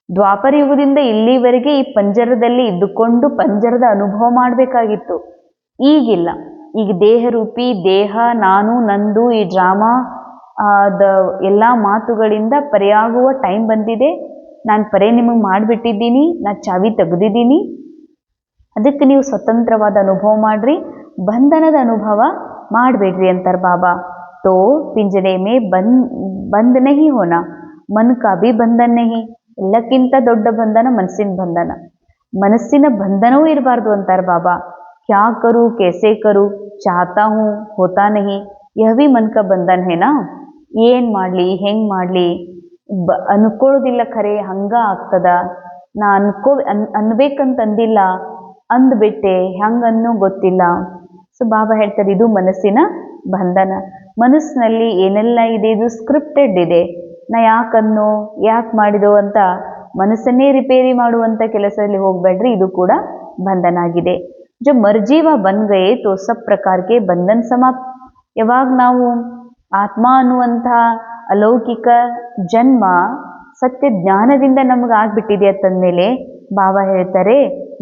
ದ್ವಾಪರ ಯುಗದಿಂದ ಇಲ್ಲಿವರೆಗೆ ಈ ಪಂಜರದಲ್ಲಿ ಇದ್ದುಕೊಂಡು ಪಂಜರದ ಅನುಭವ ಮಾಡಬೇಕಾಗಿತ್ತು, ಈಗಿಲ್ಲ. ಈಗ ದೇಹ ರೂಪಿ ದೇಹ ನಾನು ನಂದು ಈ ಡ್ರಾಮಾ ಎಲ್ಲ ಮಾತುಗಳಿಂದ ಪರೆಯಾಗುವ ಟೈಮ್ ಬಂದಿದೆ. ನಾನು ಪರೆ ನಿಮಗೆ ಮಾಡಿಬಿಟ್ಟಿದ್ದೀನಿ, ನಾ ಚಾವಿ ತೆಗೆದಿದ್ದೀನಿ, ಅದಕ್ಕೆ ನೀವು ಸ್ವತಂತ್ರವಾದ ಅನುಭವ ಮಾಡ್ರಿ, ಬಂಧನದ ಅನುಭವ ಮಾಡಬೇಡ್ರಿ ಅಂತಾರ ಬಾಬಾ. ತೋ ಪಿಂಜರೆ ಮೇ ಬಂದ್ ನಹಿ ಹೋನಾ, ಮನ್ ಕಾ ಭಿ ಬಂಧನ್ ನಹಿ. ಎಲ್ಲಕ್ಕಿಂತ ದೊಡ್ಡ ಬಂಧನ ಮನಸ್ಸಿನ ಬಂಧನ, ಮನಸ್ಸಿನ ಬಂಧನವೂ ಇರಬಾರ್ದು ಅಂತಾರ ಬಾಬಾ. क्या करूँ कैसे करूँ, चाहता हूँ होता नहीं, यह भी मन का बंधन है ना. ಏನ್ ಮಾಡ್ಲಿ ಹೆಂಗ್ ಮಾಡ್ಲಿ ಅನ್ಕೊಳ್ಳೋದಿಲ್ಲ, ಖರೆ ಹಂಗ ಆಗ್ತದ, ನಾ ಅನ್ಬೇಕಂತ ಅಂದಿಲ್ಲ, ಅಂದ್ಬಿಟ್ಟೆ, ಹೆಂಗ ಅನ್ನೋ ಗೊತ್ತಿಲ್ಲ. ಸೊ ಬಾಬಾ ಹೇಳ್ತಾರೆ ಇದು ಮನಸ್ಸಿನ ಬಂಧನ. ಮನಸ್ಸಿನಲ್ಲಿ ಏನೆಲ್ಲ ಇದೆ, ಇದು ಸ್ಕ್ರಿಪ್ಟೆಡ್ ಇದೆ. ನಾ ಯಾಕನ್ನೋ ಯಾಕೆ ಮಾಡಿದೋ ಅಂತ ಮನಸ್ಸನ್ನೇ ರಿಪೇರಿ ಮಾಡುವಂತ ಕೆಲಸದಲ್ಲಿ ಹೋಗ್ಬೇಡ್ರಿ, ಇದು ಕೂಡ ಬಂಧನ ಆಗಿದೆ. जो मर्जी व बन गए तो सब प्रकार के बंधन समाप्त. ಯಾವಾಗ ನಾವು ಆತ್ಮ ಅನ್ನುವಂತಹ ಅಲೌಕಿಕ ಜನ್ಮ ಸತ್ಯ ಜ್ಞಾನದಿಂದ ನಮ್ಗೆ ಆಗ್ಬಿಟ್ಟಿದೆ ಅಂತಂದ್ಮೇಲೆ ಬಾಬಾ ಹೇಳ್ತಾರೆ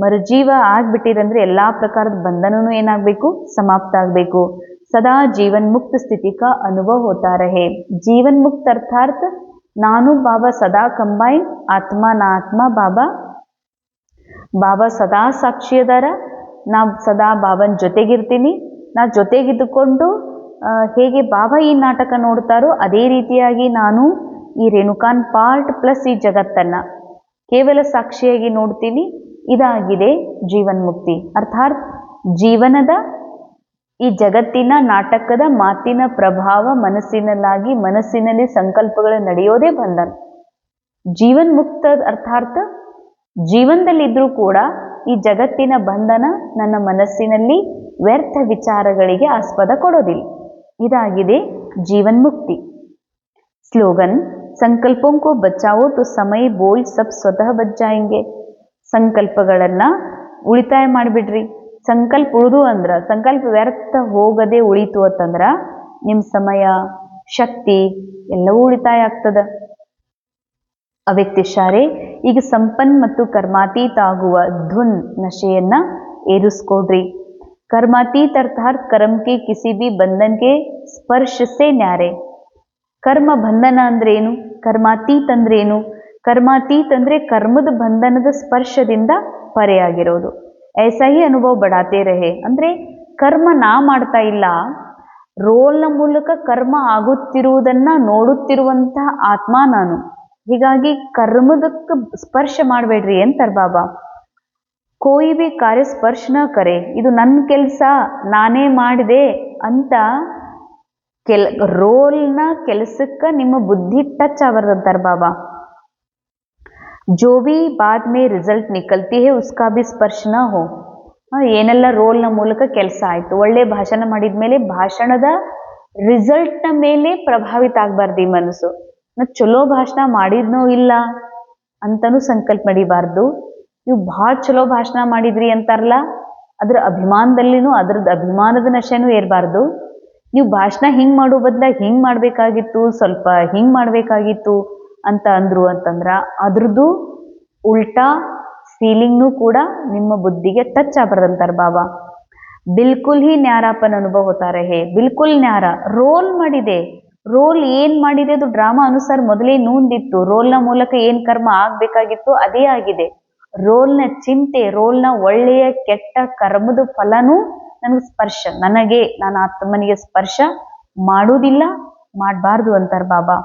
ಮರುಜೀವ ಆಗ್ಬಿಟ್ಟಿರಂದ್ರೆ ಎಲ್ಲಾ ಪ್ರಕಾರದ ಬಂಧನೂ ಏನಾಗಬೇಕು, ಸಮಾಪ್ತ ಆಗಬೇಕು. ಸದಾ ಜೀವನ್ ಮುಕ್ತ ಸ್ಥಿತಿ ಕಾ ಅನುಭವ ಹೋತಾ ರಹೆ. ಜೀವನ್ ಮುಕ್ತ ಅರ್ಥಾತ್ ನಾನು ಬಾಬಾ ಸದಾ ಕಂಬೈನ್, ಆತ್ಮ ನಾ ಆತ್ಮ ಬಾಬಾ ಸದಾ ಸಾಕ್ಷಿಯದಾರ. ನಾ ಸದಾ ಬಾಬನ್ ಜೊತೆಗಿರ್ತೀನಿ. ನಾ ಜೊತೆಗಿದ್ದುಕೊಂಡು ಹೇಗೆ ಬಾಬಾ ಈ ನಾಟಕ ನೋಡ್ತಾರೋ ಅದೇ ರೀತಿಯಾಗಿ ನಾನು ಈ ರೇಣುಕಾನ್ ಪಾರ್ಟ್ ಪ್ಲಸ್ ಈ ಜಗತ್ತನ್ನ ಕೇವಲ ಸಾಕ್ಷಿಯಾಗಿ ನೋಡ್ತೀನಿ. ಇದಾಗಿದೆ ಜೀವನ್ ಮುಕ್ತಿ. ಅರ್ಥಾತ್ ಜೀವನದ ಈ ಜಗತ್ತಿನ ನಾಟಕದ ಮಾತಿನ ಪ್ರಭಾವ ಮನಸ್ಸಿನಲ್ಲಾಗಿ ಮನಸ್ಸಿನಲ್ಲಿ ಸಂಕಲ್ಪಗಳು ನಡೆಯೋದೇ ಬಂಧನ. ಜೀವನ್ ಮುಕ್ತ ಅರ್ಥಾತ್ ಜೀವನದಲ್ಲಿದ್ರೂ ಕೂಡ ಈ ಜಗತ್ತಿನ ಬಂಧನ ನನ್ನ ಮನಸ್ಸಿನಲ್ಲಿ ವ್ಯರ್ಥ ವಿಚಾರಗಳಿಗೆ ಆಸ್ಪದ ಕೊಡೋದಿಲ್ಲ. ಇದಾಗಿದೆ ಜೀವನ್ ಮುಕ್ತಿ. ಸ್ಲೋಗನ್ ಸಂಕಲ್ಪೋಂ ಕೋ ಬಚಾವೋ ತೋ ಸಮಯ ಬೋಲ್ ಸಬ್ ಸ್ವತಃ ಬಚ್ ಜಾಯೆಂಗೆ. ಸಂಕಲ್ಪಗಳನ್ನ ಉಳಿತಾಯ ಮಾಡಿಬಿಡ್ರಿ. ಸಂಕಲ್ಪ ಉಳಿದು ಅಂದ್ರ, ಸಂಕಲ್ಪ ವ್ಯರ್ಥ ಹೋಗದೆ ಉಳಿತು ಅಂತಂದ್ರ ನಿಮ್ಮ ಸಮಯ ಶಕ್ತಿ ಎಲ್ಲವೂ ಉಳಿತಾಯ ಆಗ್ತದ. ಅವ್ಯಕ್ತಿಶಾರೆ ಈಗ ಸಂಪನ್ ಮತ್ತು ಕರ್ಮಾತೀತ ಆಗುವ ಧುನ್ ನಶೆಯನ್ನ ಏರಿಸ್ಕೊಡ್ರಿ. ಕರ್ಮಾತೀತ ಅರ್ಥಾತ್ ಕರ್ಮ ಕೆ ಕಿಸಿ ಬಿ ಬಂಧನ್ ಕೆ ಸ್ಪರ್ಶ ಸೆ ನ್ಯಾರೆ. ಕರ್ಮ ಬಂಧನ ಅಂದ್ರೆ ಏನು, ಕರ್ಮಾತೀತ್ ಅಂದ್ರೆ ಏನು? ಕರ್ಮಾತೀತ್ ಅಂದ್ರೆ ಕರ್ಮದ ಬಂಧನದ ಸ್ಪರ್ಶದಿಂದ ಪರೆಯಾಗಿರೋದು. ಐಸಾ ಹಿ ಅನುಭವ ಬಡಾತೆ ರಹೆ ಅಂದ್ರೆ ಕರ್ಮ ನಾ ಮಾಡ್ತಾ ಇಲ್ಲ, ರೋಲ್ನ ಮೂಲಕ ಕರ್ಮ ಆಗುತ್ತಿರುವುದನ್ನ ನೋಡುತ್ತಿರುವಂತಹ ಆತ್ಮ ನಾನು. ಹೀಗಾಗಿ ಕರ್ಮದಕ್ಕೆ ಸ್ಪರ್ಶ ಮಾಡಬೇಡ್ರಿ ಅಂತಾರ ಬಾಬಾ. ಕೋಯಿ ಬಿ ಕಾರ್ಯ ಸ್ಪರ್ಶ ನ ಕರೆ, ಇದು ನನ್ನ ಕೆಲಸ ನಾನೇ ಮಾಡಿದೆ ಅಂತ ರೋಲ್ನ ಕೆಲಸಕ್ಕೆ ನಿಮ್ಮ ಬುದ್ಧಿ ಟಚ್ ಆಗಬಾರ್ದಂತಾರ ಬಾಬಾ. ಜೋ ಬಿ ಬಾದ್ ಮೇ ರಿಸಲ್ಟ್ ನಿಕಲ್ತಿ ಹೇ ಉಸ್ಕಾ ಬಿ ಸ್ಪರ್ಶ ನ ಹೋ. ಏನೆಲ್ಲ ರೋಲ್ನ ಮೂಲಕ ಕೆಲಸ ಆಯ್ತು, ಒಳ್ಳೆ ಭಾಷಣ ಮಾಡಿದ್ಮೇಲೆ ಭಾಷಣದ ರಿಸಲ್ಟ್ನ ಮೇಲೆ ಪ್ರಭಾವಿತ ಆಗಬಾರ್ದು ಈ ಮನಸ್ಸು. ನಾ ಚಲೋ ಭಾಷಣ ಮಾಡಿದ್ನೋ ಇಲ್ಲ ಅಂತನೂ ಸಂಕಲ್ಪ ನಡಿಬಾರ್ದು. ನೀವು ಭಾಳ ಚಲೋ ಭಾಷಣ ಮಾಡಿದ್ರಿ ಅಂತಾರಲ್ಲ, ಅದ್ರ ಅಭಿಮಾನದಲ್ಲಿನೂ ಅದ್ರದ್ದು ಅಭಿಮಾನದ ನಶೆನೂ ಇರಬಾರ್ದು. ನೀವು ಭಾಷಣ ಹಿಂಗೆ ಮಾಡೋ ಬದಲಾಗಿ ಹಿಂಗೆ ಮಾಡಬೇಕಾಗಿತ್ತು, ಸ್ವಲ್ಪ ಹಿಂಗೆ ಮಾಡಬೇಕಾಗಿತ್ತು ಅಂತ ಅಂದ್ರು ಅಂತಂದ್ರ ಅದ್ರದ್ದು ಉಲ್ಟಾ ಫೀಲಿಂಗ್ನೂ ಕೂಡ ನಿಮ್ಮ ಬುದ್ಧಿಗೆ ಟಚ್ ಆಗ್ಬಾರ್ದಂತಾರ ಬಾಬಾ. ಬಿಲ್ಕುಲ್ ಹಿ ನ್ಯಾರಾಪನ್ ಅನುಭವ ಹೋತಾ ರಹೆ. ಬಿಲ್ಕುಲ್ ನ್ಯಾರ ರೋಲ್ ಮಾಡಿದೆ, ರೋಲ್ ಏನ್ ಮಾಡಿದೆ ಅದು ಡ್ರಾಮಾ ಅನುಸಾರ ಮೊದಲೇ ನೂಂದಿತ್ತು. ರೋಲ್ನ ಮೂಲಕ ಏನ್ ಕರ್ಮ ಆಗ್ಬೇಕಾಗಿತ್ತು ಅದೇ ಆಗಿದೆ. ರೋಲ್ನ ಚಿಂತೆ, ರೋಲ್ನ ಒಳ್ಳೆಯ ಕೆಟ್ಟ ಕರ್ಮದ ಫಲನೂ ನನಗೆ ಸ್ಪರ್ಶ, ನನ್ನ ಆತ್ಮನಿಗೆ ಸ್ಪರ್ಶ ಮಾಡುವುದಿಲ್ಲ, ಮಾಡಬಾರ್ದು ಅಂತಾರ ಬಾಬಾ.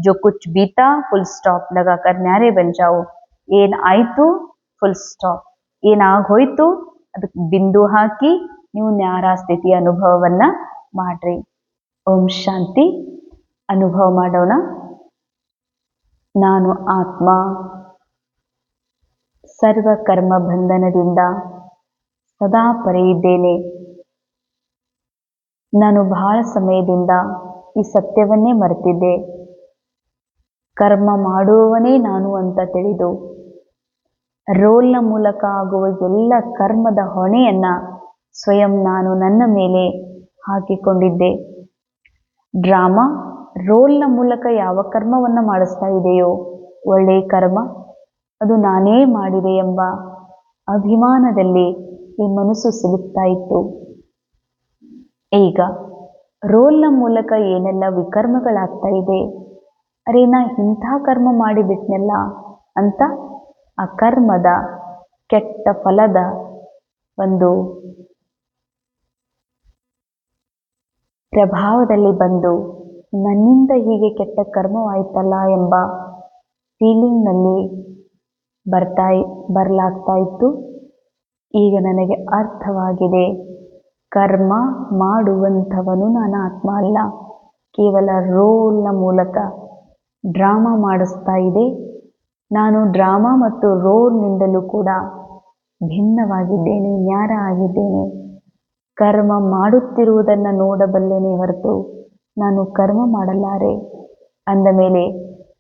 ಜೋ ಕುಚ್ ಬೀತಾ ಫುಲ್ ಸ್ಟಾಪ್ ಲಗಾಕರ್ ನ್ಯಾರೆ ಬನ್ ಜಾओ. ಏನ್ ಆಯ್ತು ಫುಲ್ ಸ್ಟಾಪ್, ಏನಾಗೋಯ್ತು ಅದಕ್ಕೆ ಬಿಂದು ಹಾಕಿ ನೀವು ನ್ಯಾರ ಸ್ಥಿತಿಯ ಅನುಭವವನ್ನ ಮಾಡ್ರಿ. ಓಂ ಶಾಂತಿ. ಅನುಭವ ಮಾಡೋಣ. ನಾನು ಆತ್ಮ ಸರ್ವ ಕರ್ಮ ಬಂಧನದಿಂದ ಸದಾ ಪರೆ ಇದ್ದೇನೆ. ನಾನು ಬಹಳ ಸಮಯದಿಂದ ಈ ಸತ್ಯವನ್ನೇ ಮರೆತಿದ್ದೆ. ಕರ್ಮ ಮಾಡುವವನೇ ನಾನು ಅಂತ ತಿಳಿದು ರೋಲ್ನ ಮೂಲಕ ಆಗುವ ಎಲ್ಲ ಕರ್ಮದ ಹೊಣೆಯನ್ನು ಸ್ವಯಂ ನಾನು ನನ್ನ ಮೇಲೆ ಹಾಕಿಕೊಂಡಿದ್ದೆ. ಡ್ರಾಮಾ ರೋಲ್ನ ಮೂಲಕ ಯಾವ ಕರ್ಮವನ್ನು ಮಾಡಿಸ್ತಾ ಇದೆಯೋ ಒಳ್ಳೆಯ ಕರ್ಮ ಅದು ನಾನೇ ಮಾಡಿದೆ ಎಂಬ ಅಭಿಮಾನದಲ್ಲಿ ಈ ಮನಸ್ಸು ಸಿಲುಕ್ತಾ ಇತ್ತು. ಈಗ ರೋಲ್ನ ಮೂಲಕ ಏನೆಲ್ಲ ವಿಕರ್ಮಗಳಾಗ್ತಾ ಇದೆ, ಅರೆ ನಾ ಇಂಥ ಕರ್ಮ ಮಾಡಿಬಿಟ್ನೆಲ್ಲ ಅಂತ ಆ ಕರ್ಮದ ಕೆಟ್ಟ ಫಲದ ಒಂದು ಪ್ರಭಾವದಲ್ಲಿ ಬಂದು ನನ್ನಿಂದ ಹೀಗೆ ಕೆಟ್ಟ ಕರ್ಮವಾಯ್ತಲ್ಲ ಎಂಬ ಫೀಲಿಂಗ್ನಲ್ಲಿ ಬರಲಾಗ್ತಾ ಇತ್ತು. ಈಗ ನನಗೆ ಅರ್ಥವಾಗಿದೆ, ಕರ್ಮ ಮಾಡುವಂಥವನು ನಾನು ಆತ್ಮ ಅಲ್ಲ, ಕೇವಲ ರೋಲ್ನ ಮೂಲಕ ಡ್ರಾಮಾ ಮಾಡಿಸ್ತಾ ಇದೆ. ನಾನು ಡ್ರಾಮಾ ಮತ್ತು ರೋಲ್ನಿಂದಲೂ ಕೂಡ ಭಿನ್ನವಾಗಿದ್ದೇನೆ, ನ್ಯಾರ ಆಗಿದ್ದೇನೆ. ಕರ್ಮ ಮಾಡುತ್ತಿರುವುದನ್ನು ನೋಡಬಲ್ಲೆನೇ ಹೊರತು ನಾನು ಕರ್ಮ ಮಾಡಲಾರೆ. ಅಂದ ಮೇಲೆ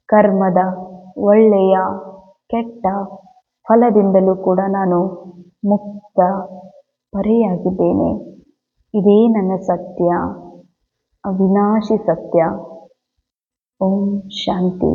ಕರ್ಮದ ಒಳ್ಳೆಯ ಕೆಟ್ಟ ಫಲದಿಂದಲೂ ಕೂಡ ನಾನು ಮುಕ್ತ ಪರೆಯಾಗಿದ್ದೇನೆ. ಇದೇ ನನ್ನ ಸತ್ಯ, ಅವಿನಾಶಿ ಸತ್ಯ. ಓಂ ಶಾಂತಿ.